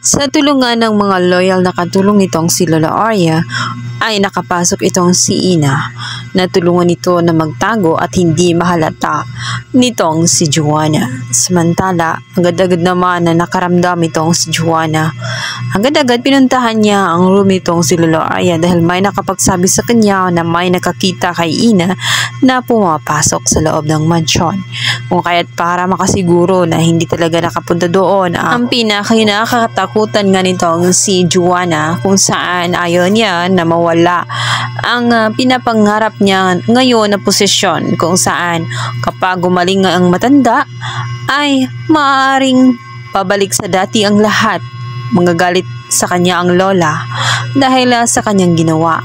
Sa tulungan ng mga loyal na katulong nitong si Lola Arya, ay nakapasok itong si Ina na tulungan nito na magtago at hindi mahalata nitong si Joanna. Samantala, agad-agad naman na nakaramdam itong si Joanna. Agad-agad pinuntahan niya ang room nitong si Lola Arya dahil may nakapagsabi sa kanya na may nakakita kay Ina na pumapasok sa loob ng mansyon. Kung kaya't para makasiguro na hindi talaga nakapunta doon ang pinaka-nakakatakutan nga nitong si Joanna, kung saan ayaw niya na mawala ang pinapangarap niya ngayon na posisyon, kung saan kapag gumaling ang matanda ay maaaring pabalik sa dati ang lahat. Magagalit sa kanya ang lola dahil sa kanyang ginawa.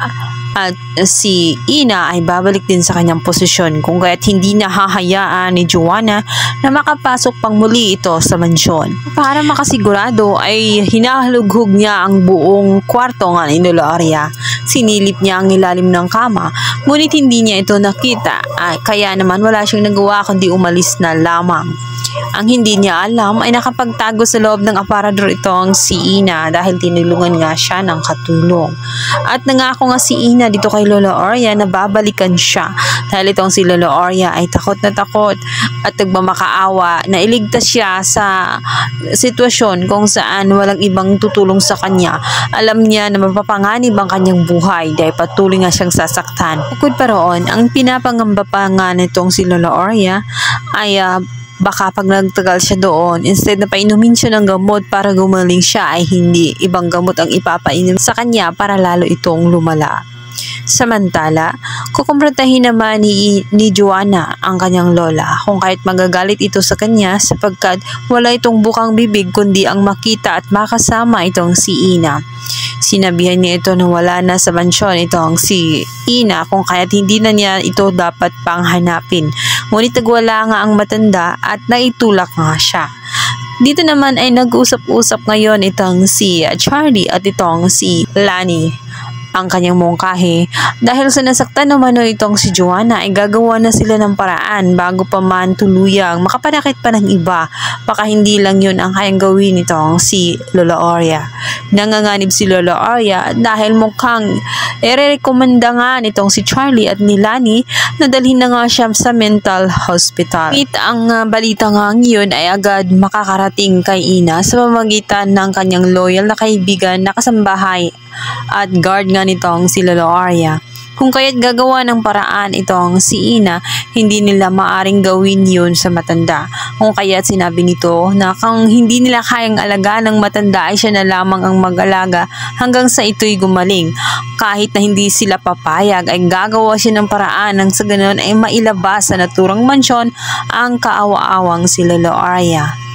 At si Ina ay babalik din sa kanyang posisyon, kung kaya't hindi nahahayaan ni Joanna na makapasok pang muli ito sa mansyon. Para makasigurado ay hinahalughog niya ang buong kwarto nga ni Lola Arya. Sinilip niya ang ilalim ng kama, ngunit hindi niya ito nakita, kaya naman wala siyang nagawa kundi umalis na lamang. Ang hindi niya alam ay nakapagtago sa loob ng aparador itong si Ina dahil tinulungan nga siya ng katulong. At nangako nga si Ina dito kay Lola Arya na babalikan siya dahil itong si Lola Arya ay takot na takot at nagmamakaawa na iligtas siya sa sitwasyon kung saan walang ibang tutulong sa kanya. Alam niya na mapapanganib ang kanyang buhay dahil patuloy nga siyang sasaktan. Bukod pa roon, ang pinapangamba pa nga nitong si Lola Arya ay baka pag nagtagal siya doon, instead na painumin siya ng gamot para gumaling siya, ay hindi ibang gamot ang ipapainom sa kanya para lalo itong lumala. Samantala, kukumprontahin naman ni Joanna ang kanyang lola, kung kahit magagalit ito sa kanya sapagkat wala itong bukang bibig kundi ang makita at makasama itong si Ina. Sinabihan niya ito na wala na sa mansyon itong si Ina, kung kaya't hindi na niya ito dapat pang hanapin. Ngunit nagwala nga ang matanda at naitulak nga siya. Dito naman ay nag-usap-usap ngayon itong si Charlie at itong si Lani, ang kanyang mungkahi. Dahil sa nasaktan naman itong si Joanna ay gagawa na sila ng paraan bago pa man tuluyang makapanakit pa ng iba. Baka hindi lang yun ang kayang gawin nitong si Lola Arya. Nanganganib si Lola Arya dahil mukhang irerekomenda nga nitong si Charlie at ni Lani na dalhin na nga siya sa mental hospital. Ang balita nga ngayon ay agad makakarating kay Ina sa pamamagitan ng kanyang loyal na kaibigan na kasambahay at guard nga nitong si Lola Arya. Kung kaya't gagawa ng paraan itong si Ina, hindi nila maaring gawin yun sa matanda. Kung kaya't sinabi nito na kung hindi nila kayang alagaan ng matanda ay siya na lamang ang mag-alaga hanggang sa ito'y gumaling. Kahit na hindi sila papayag ay gagawa siya ng paraan nang sa ganoon ay mailabas sa naturang mansyon ang kaawa-awang si Lola Arya.